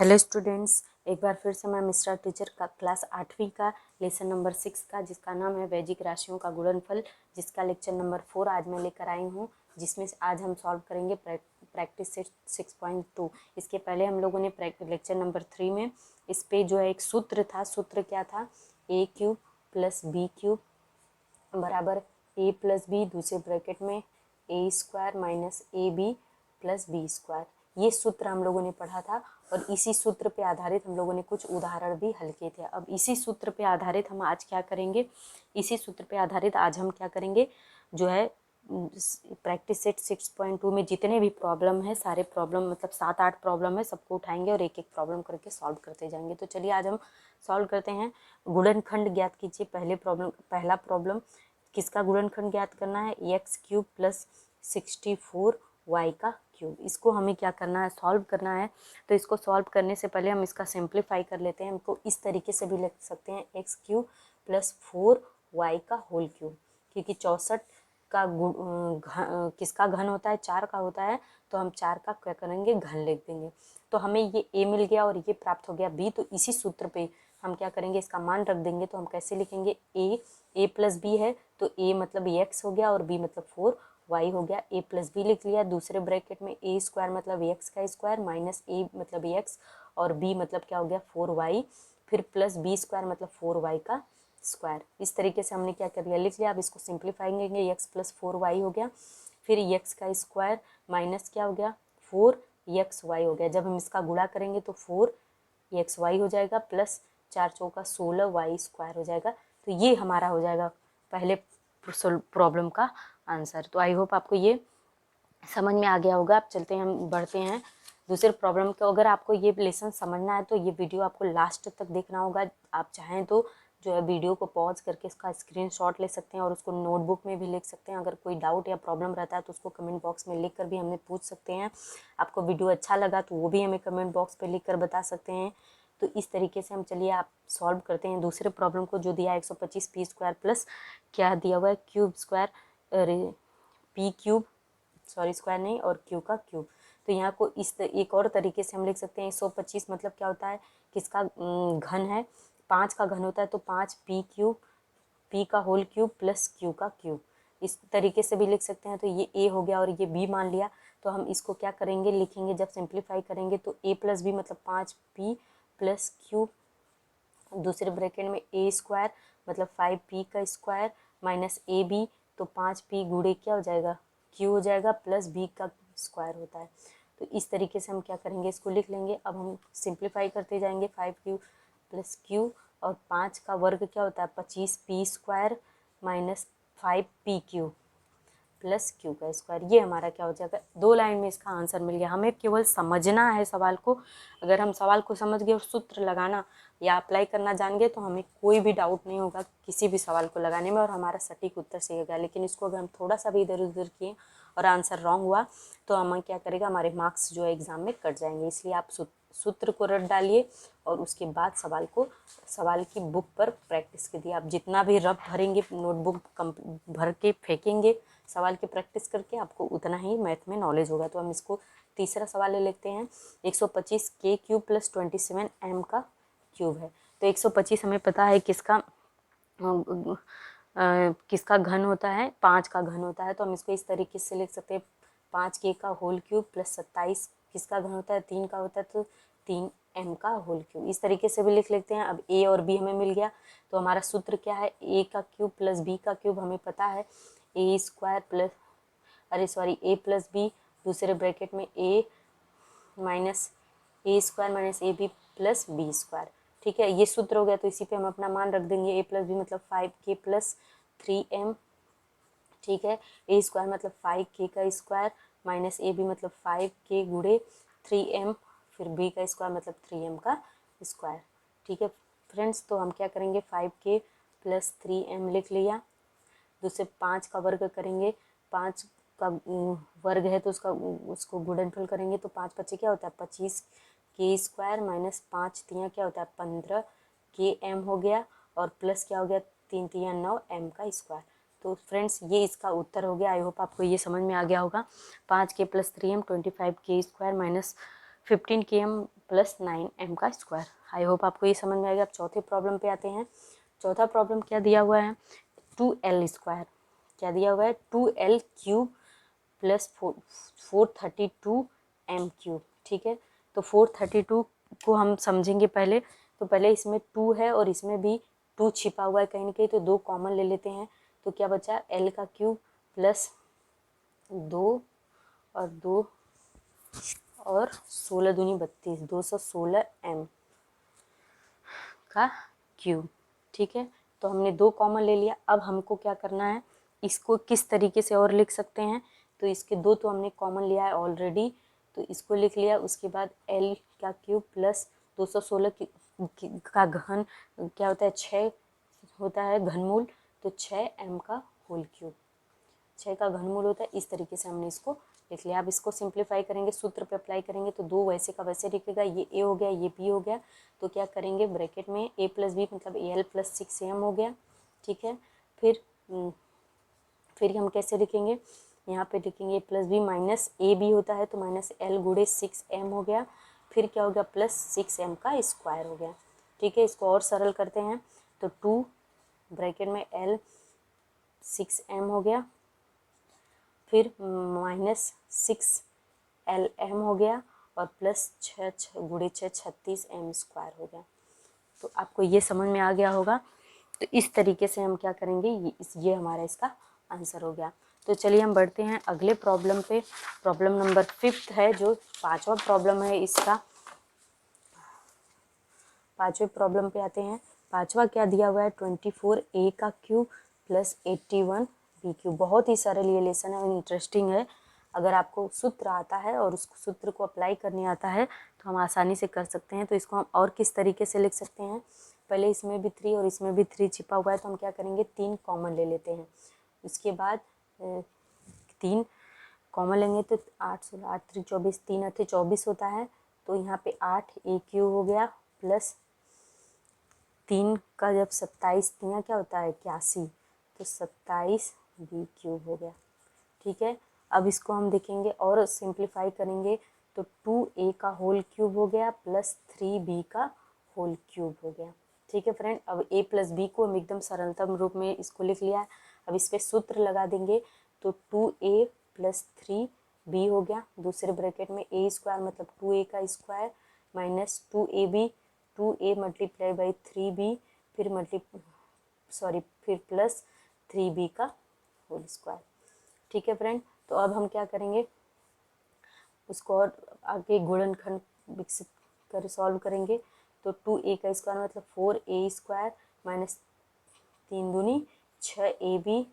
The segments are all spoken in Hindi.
हेलो स्टूडेंट्स, एक बार फिर से मैं मिस्टर टीचर का क्लास 8वीं का लेसन नंबर 6 का, जिसका नाम है वैजिक राशियों का गुणनफल, जिसका लेक्चर नंबर 4 आज मैं लेकर आई हूँ, जिसमें आज हम सॉल्व करेंगे प्रैक्टिस 6.2। इसके पहले हम लोगों ने लेक्चर नंबर 3 में इस पे जो है एक सूत्र था। सूत्र क्या था? A cube plus b cube बराबर ए प्लस बी, दूसरे ब्रैकेट में a square minus A b plus b square. ये सूत्र हम लोगों ने पढ़ा था और इसी सूत्र पे आधारित हम लोगों ने कुछ उदाहरण भी हल किए थे। अब इसी सूत्र पे आधारित हम आज क्या करेंगे? इसी सूत्र पे आधारित आज हम क्या करेंगे, जो है प्रैक्टिस सेट 6.2 में जितने भी प्रॉब्लम है, सारे प्रॉब्लम मतलब 7-8 प्रॉब्लम है, सबको उठाएंगे और एक एक प्रॉब्लम करके सॉल्व करते जाएंगे। तो चलिए आज हम सॉल्व करते हैं। गुणनखंड ज्ञात कीजिए। पहला प्रॉब्लम किसका गुणनखंड ज्ञात करना है? एक्स क्यूब प्लस 64 वाई का क्यूब। इसको हमें क्या करना है? सॉल्व करना है। तो इसको सॉल्व करने से पहले हम इसका सिंप्लीफाई कर लेते हैं। हमको इस तरीके से भी लिख सकते हैं, एक्स क्यूब प्लस 4 वाई का होल क्यूब, क्योंकि 64 का किसका घन होता है? 4 का होता है, तो हम 4 का क्या करेंगे? घन लिख देंगे। तो हमें ये a मिल गया और ये प्राप्त हो गया b। तो इसी सूत्र पे हम क्या करेंगे? इसका मान रख देंगे। तो हम कैसे लिखेंगे? a प्लस बी है तो a मतलब x हो गया और b मतलब 4 y हो गया। a प्लस बी लिख लिया। दूसरे ब्रैकेट में a स्क्वायर मतलब x का स्क्वायर माइनस a मतलब x और b मतलब क्या हो गया? 4y, फिर प्लस b स्क्वायर मतलब 4y का स्क्वायर। इस तरीके से हमने क्या कर लिया? लिख लिया। अब इसको सिंप्लीफाई करेंगे, x प्लस 4y हो गया, फिर x का स्क्वायर माइनस क्या हो गया? 4xy हो गया। जब हम इसका गुणा करेंगे तो 4xy हो जाएगा प्लस 4 चौका 16y स्क्वायर हो जाएगा। तो ये हमारा हो जाएगा पहले प्रॉब्लम का आंसर। तो आई होप आपको ये समझ में आ गया होगा। अब चलते हैं, हम बढ़ते हैं दूसरे प्रॉब्लम को। अगर आपको ये लेसन समझना है तो ये वीडियो आपको लास्ट तक देखना होगा। आप चाहें तो जो है वीडियो को पॉज करके इसका स्क्रीनशॉट ले सकते हैं और उसको नोटबुक में भी लिख सकते हैं। अगर कोई डाउट या प्रॉब्लम रहता है तो उसको कमेंट बॉक्स में लिख कर भी हमें पूछ सकते हैं। आपको वीडियो अच्छा लगा तो वो भी हमें कमेंट बॉक्स पे लिख कर बता सकते हैं। तो इस तरीके से हम चलिए आप सॉल्व करते हैं दूसरे प्रॉब्लम को, जो दिया 125 पी स्क्वायर प्लस क्या दिया हुआ है? Cube square P cube, sorry square नहीं, और क्यू का क्यूब। तो यहाँ को एक और तरीके से हम लिख सकते हैं। 125 मतलब क्या होता है? किसका घन है? 5 का घन होता है, तो 5 पी क्यूब, पी का होल क्यूब प्लस क्यू का क्यूब। इस तरीके से भी लिख सकते हैं। तो ये ए हो गया और ये बी मान लिया। तो हम इसको क्या करेंगे? लिखेंगे। जब सिंप्लीफाई करेंगे तो ए प्लस बी मतलब 5 पी प्लस क्यू, दूसरे ब्रैकेट में ए स्क्वायर मतलब 5 पी का स्क्वायर माइनस ए बी, तो 5 पी गुणे क्या हो जाएगा? क्यू हो जाएगा प्लस बी का स्क्वायर होता है। तो इस तरीके से हम क्या करेंगे? इसको लिख लेंगे। अब हम सिंप्लीफाई करते जाएंगे। 5 क्यू प्लस क्यू और 5 का वर्ग क्या होता है? 25 P square minus 5 P Q plus Q का स्क्वायर। ये हमारा क्या हो जाएगा? 2 लाइन में इसका आंसर मिल गया। हमें केवल समझना है सवाल को। अगर हम सवाल को समझ गए और सूत्र लगाना या अप्लाई करना जान गए तो हमें कोई भी डाउट नहीं होगा किसी भी सवाल को लगाने में और हमारा सटीक उत्तर सही होगा। लेकिन इसको अगर हम थोड़ा सा भी इधर उधर किए और आंसर रॉन्ग हुआ तो हमें क्या करेगा? हमारे मार्क्स जो है एग्ज़ाम में कट जाएंगे। इसलिए आप सूत्र को रट डालिए और उसके बाद सवाल की बुक पर प्रैक्टिस कीजिए। आप जितना भी रफ भरेंगे, नोटबुक भर के फेंकेंगे सवाल की प्रैक्टिस करके, आपको उतना ही मैथ में नॉलेज होगा। तो हम इसको तीसरा सवाल ले लेते हैं। 125 के क्यूब प्लस 27 एम का क्यूब है। तो 125 हमें पता है किसका घन होता है? 5 का घन होता है। तो हम इसको इस तरीके से लिख सकते हैं, 5 के का होल क्यूब प्लस 27 किसका घन होता है? 3 का होता है, तो 3 एम का होल क्यूब। इस तरीके से भी लिख लेते हैं। अब ए और बी हमें मिल गया। तो हमारा सूत्र क्या है? ए का क्यूब प्लस बी का क्यूब हमें पता है, a square plus a plus b, दूसरे ब्रैकेट में a minus a square minus A b plus b square. ठीक है, ये सूत्र हो गया। तो इसी पे हम अपना मान रख देंगे। ए प्लस बी मतलब 5k प्लस 3m। ठीक है, ए स्क्वायर मतलब 5k का स्क्वायर माइनस ए बी मतलब 5k गुणे 3m, फिर बी का स्क्वायर मतलब 3m का स्क्वायर। ठीक है फ्रेंड्स, तो हम क्या करेंगे? 5k प्लस 3m लिख लिया। दूसरे 5 का वर्ग करेंगे, 5 का वर्ग है तो उसको गुणनफल करेंगे तो 5 पच्चे क्या होता है? 25 के स्क्वायर माइनस 5 तियाँ क्या होता है? 15 के एम हो गया और प्लस क्या हो गया? 3 तियाँ 9 एम का स्क्वायर। तो फ्रेंड्स ये इसका उत्तर हो गया। आई होप आपको ये समझ में आ गया होगा। 5k प्लस 3m 25 के square minus 15 km plus 9m का स्क्वायर। आई होप आपको ये समझ में आएगा। अब चौथे प्रॉब्लम पे आते हैं। चौथा प्रॉब्लम क्या दिया हुआ है, 2l स्क्वायर। क्या दिया हुआ है, 2l cube plus 432m cube. ठीक है, तो 432 को हम समझेंगे पहले। तो पहले इसमें 2 है और इसमें भी 2 छिपा हुआ है कहीं ना कहीं, तो 2 कॉमन ले लेते हैं। तो क्या बचा, l का क्यूब प्लस 2 और 2 और 16 दूनी 32, 216m का क्यूब। ठीक है, तो हमने 2 कॉमन ले लिया। अब हमको क्या करना है, इसको किस तरीके से और लिख सकते हैं। तो इसके 2 तो हमने कॉमन लिया है ऑलरेडी, तो इसको लिख लिया। उसके बाद l का क्यूब प्लस 216 का घन क्या होता है, 6 होता है घनमूल, तो 6m का होल क्यूब, 6 का घनमूल होता है। इस तरीके से हमने इसको लिख लिया। अब इसको सिंप्लीफाई करेंगे, सूत्र पे अप्लाई करेंगे, तो 2 वैसे का वैसे दिखेगा। ये a हो गया, ये b हो गया। तो क्या करेंगे, ब्रैकेट में a प्लस बी मतलब al प्लस 6am हो गया। ठीक है, फिर हम कैसे लिखेंगे, यहाँ पे लिखेंगे प्लस बी माइनस ए बी होता है, तो माइनस l गुणे 6m हो गया। फिर क्या हो गया, प्लस 6m का स्क्वायर हो गया। ठीक है, इसको और सरल करते हैं, तो 2 ब्रैकेट में l 6m हो गया, फिर माइनस 6lm हो गया, और प्लस 6 गुणे 6 36m स्क्वायर हो गया। तो आपको ये समझ में आ गया होगा। तो इस तरीके से हम क्या करेंगे, ये हमारा इसका आंसर हो गया। तो चलिए हम बढ़ते हैं अगले प्रॉब्लम पे। प्रॉब्लम नंबर 5 है, जो 5वां प्रॉब्लम है इसका। 5वें प्रॉब्लम पे आते हैं। 5वां क्या दिया हुआ है, 24a का क्यूब प्लस 81b क्यूब। बहुत ही सरल ये लेसन है और इंटरेस्टिंग है। अगर आपको सूत्र आता है और उस सूत्र को अप्लाई करने आता है तो हम आसानी से कर सकते हैं। तो इसको हम और किस तरीके से लिख सकते हैं, पहले इसमें भी 3 और इसमें भी 3 छिपा हुआ है, तो हम क्या करेंगे, 3 कॉमन ले लेते हैं। उसके बाद 3 कॉमन लेंगे तो 8 16 8 3 24, 3 8 24 होता है। तो यहाँ पे 8a क्यूब हो गया, प्लस 3 का जब 27 3 क्या होता है 81, तो 27b क्यूब हो गया। ठीक है, अब इसको हम देखेंगे और सिंप्लीफाई करेंगे, तो 2a का होल क्यूब हो गया प्लस 3b का होल क्यूब हो गया। ठीक है फ्रेंड, अब a प्लस बी को हम एकदम सरलतम रूप में इसको लिख लिया। अब इस पर सूत्र लगा देंगे, तो 2a प्लस 3b हो गया। दूसरे ब्रैकेट में a स्क्वायर मतलब 2a का square minus 2a multiply by 3b, फिर प्लस 3b का होल स्क्वायर। ठीक है फ्रेंड, तो अब हम क्या करेंगे, उसको और आगे गुणनखंड विकसित कर सॉल्व करेंगे। तो 2a का स्क्वायर मतलब 4a स्क्वायर माइनस 3 दूनी 6ab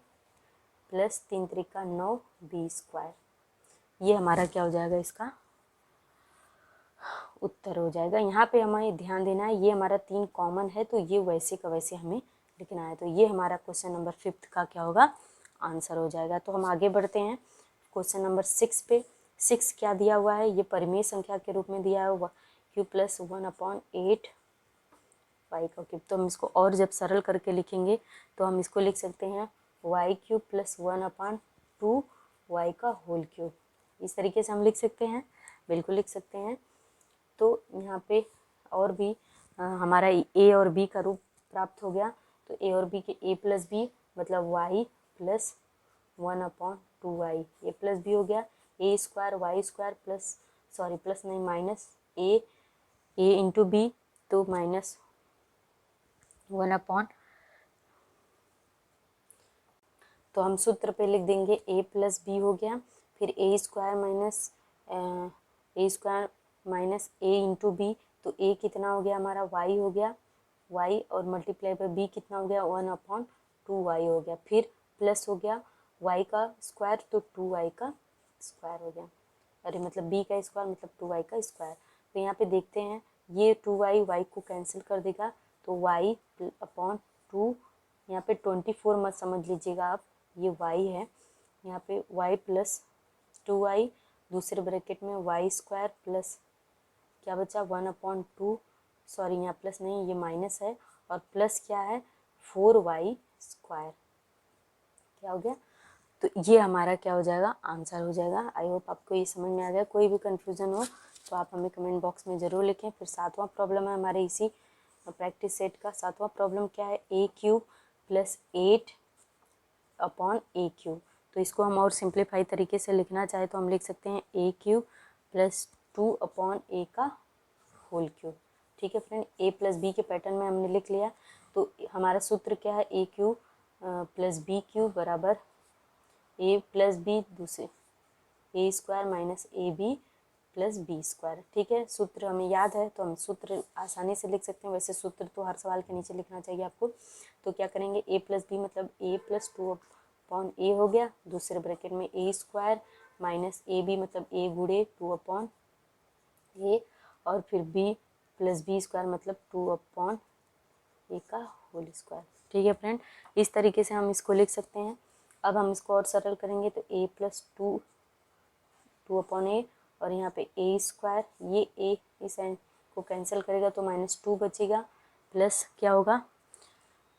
plus 3 Trika 9b square. ये हमारा क्या हो जाएगा, इसका उत्तर हो जाएगा। यहाँ पे हमें ध्यान देना है, ये हमारा 3 कॉमन है, तो ये वैसे का वैसे हमें लिखना है। तो ये हमारा क्वेश्चन नंबर 5 का क्या होगा, आंसर हो जाएगा। तो हम आगे बढ़ते हैं क्वेश्चन नंबर 6 पे। 6 क्या दिया हुआ है, ये परिमेय संख्या के रूप में दिया है, q प्लस 1/8 y का क्यूब। तो हम इसको और जब सरल करके लिखेंगे तो हम इसको लिख सकते हैं y क्यूब प्लस 1/2 y का होल क्यूब। इस तरीके से हम लिख सकते हैं, बिल्कुल लिख सकते हैं। तो यहाँ पे और भी हमारा a और b का रूप प्राप्त हो गया। तो a और b के a प्लस बी मतलब y plus 1/2y, a plus B हो गया, a square Y square plus नहीं माइनस a इंटू बी, तो माइनस 1/, तो हम सूत्र पे लिख देंगे a प्लस बी हो गया, फिर a square minus a into B, तो a कितना हो गया हमारा y हो गया, y और मल्टीप्लाई बाय b कितना हो गया 1/2y हो गया, फिर प्लस हो गया y का स्क्वायर तो 2y का स्क्वायर हो गया, अरे मतलब b का स्क्वायर मतलब 2y का स्क्वायर। तो यहाँ पे देखते हैं ये 2y y को कैंसिल कर देगा, तो y/2, यहाँ पे 24 मत समझ लीजिएगा आप, ये y है, यहाँ पे y प्लस 2y, दूसरे ब्रैकेट में y स्क्वायर प्लस क्या बचा 1/2, सॉरी यहाँ प्लस नहीं ये माइनस है, और प्लस क्या है 4y स्क्वायर, क्या हो गया। तो ये हमारा क्या हो जाएगा, आंसर हो जाएगा। आई होप आपको ये समझ में आ गया। कोई भी कन्फ्यूज़न हो तो आप हमें कमेंट बॉक्स में ज़रूर लिखें। फिर 7वां प्रॉब्लम है हमारे इसी प्रैक्टिस सेट का। 7वां प्रॉब्लम क्या है, a³ + 8 अपॉन a³। तो इसको हम और सिंप्लीफाई तरीके से लिखना चाहे तो हम लिख सकते हैं a³ + 2 अपॉन a का होल क्यूब। ठीक है फ्रेंड, a + b के पैटर्न में हमने लिख लिया। तो हमारा सूत्र क्या है, a³ + b³ बराबर a + b दूसरे a² - ab + b²। ठीक है, सूत्र हमें याद है तो हम सूत्र आसानी से लिख सकते हैं। वैसे सूत्र तो हर सवाल के नीचे लिखना चाहिए आपको। तो क्या करेंगे, a + b मतलब a + 2 अपॉन a हो गया, दूसरे ब्रैकेट में a² - ab मतलब a गुणे 2 अपॉन a, और फिर b + b² मतलब 2 अपॉन a का होल स्क्वायर। ठीक है फ्रेंड, इस तरीके से हम इसको लिख सकते हैं। अब हम इसको और सरल करेंगे तो a + 2 अपॉन a, और यहाँ पे a², ये a इस को कैंसिल करेगा तो -2 बचेगा, प्लस क्या होगा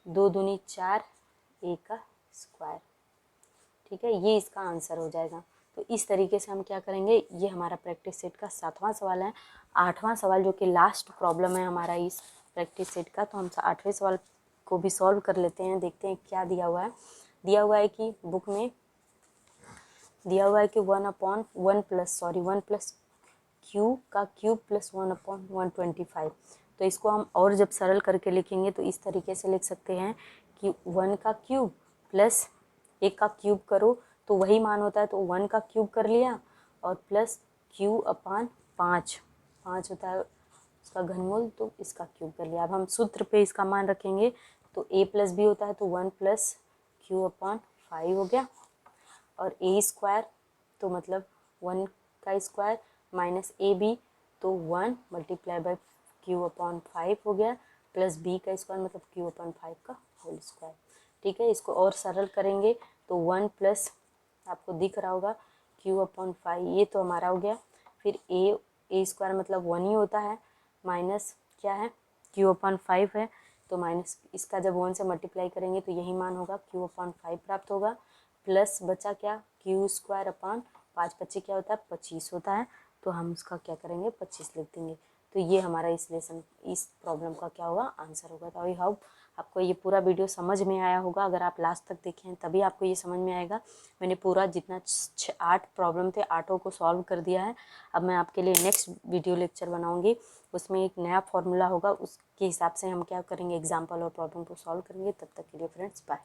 2 दूनी 4 a का स्क्वायर। ठीक है, ये इसका आंसर हो जाएगा। तो इस तरीके से हम क्या करेंगे, ये हमारा प्रैक्टिस सेट का 7वां सवाल है। 8वां सवाल जो कि लास्ट प्रॉब्लम है हमारा इस प्रैक्टिस सेट का, तो हम 8वें सवाल को भी सॉल्व कर लेते हैं। देखते हैं क्या दिया हुआ है। दिया हुआ है कि बुक में दिया हुआ है कि 1 + q का क्यूब + 1/125। तो इसको हम और जब सरल करके लिखेंगे तो इस तरीके से लिख सकते हैं कि 1 का क्यूब प्लस 1 का क्यूब करो तो वही मान होता है, तो 1 का क्यूब कर लिया, और प्लस q/5 होता है उसका घनमूल, तो इसका क्यूब कर लिया। अब हम सूत्र पे इसका मान रखेंगे तो a + b होता है, तो 1 + q/5 हो गया, और a² तो मतलब 1 का स्क्वायर माइनस ab तो 1 × q/5 हो गया, प्लस b का स्क्वायर मतलब q/5 का होल स्क्वायर। ठीक है, इसको और सरल करेंगे तो 1 प्लस आपको दिख रहा होगा q/5, ये तो हमारा हो गया। फिर a² मतलब 1 ही होता है, माइनस क्या है q/5 है, तो माइनस इसका जब 1 से मल्टीप्लाई करेंगे तो यही मान होगा q/5 प्राप्त होगा, प्लस बचा क्या q²/5 बच्चे क्या होता है 25 होता है, तो हम उसका क्या करेंगे 25 लिख देंगे। तो ये हमारा इस प्रॉब्लम का क्या होगा आंसर होगा। तो आई होप आपको ये पूरा वीडियो समझ में आया होगा। अगर आप लास्ट तक देखें तभी आपको ये समझ में आएगा। मैंने पूरा जितना 8 प्रॉब्लम थे 8 को सॉल्व कर दिया है। अब मैं आपके लिए नेक्स्ट वीडियो लेक्चर बनाऊंगी, उसमें एक नया फॉर्मूला होगा, उसके हिसाब से हम क्या करेंगे एग्जाम्पल और प्रॉब्लम को सॉल्व करेंगे। तब तक के लिए फ्रेंड्स बाय।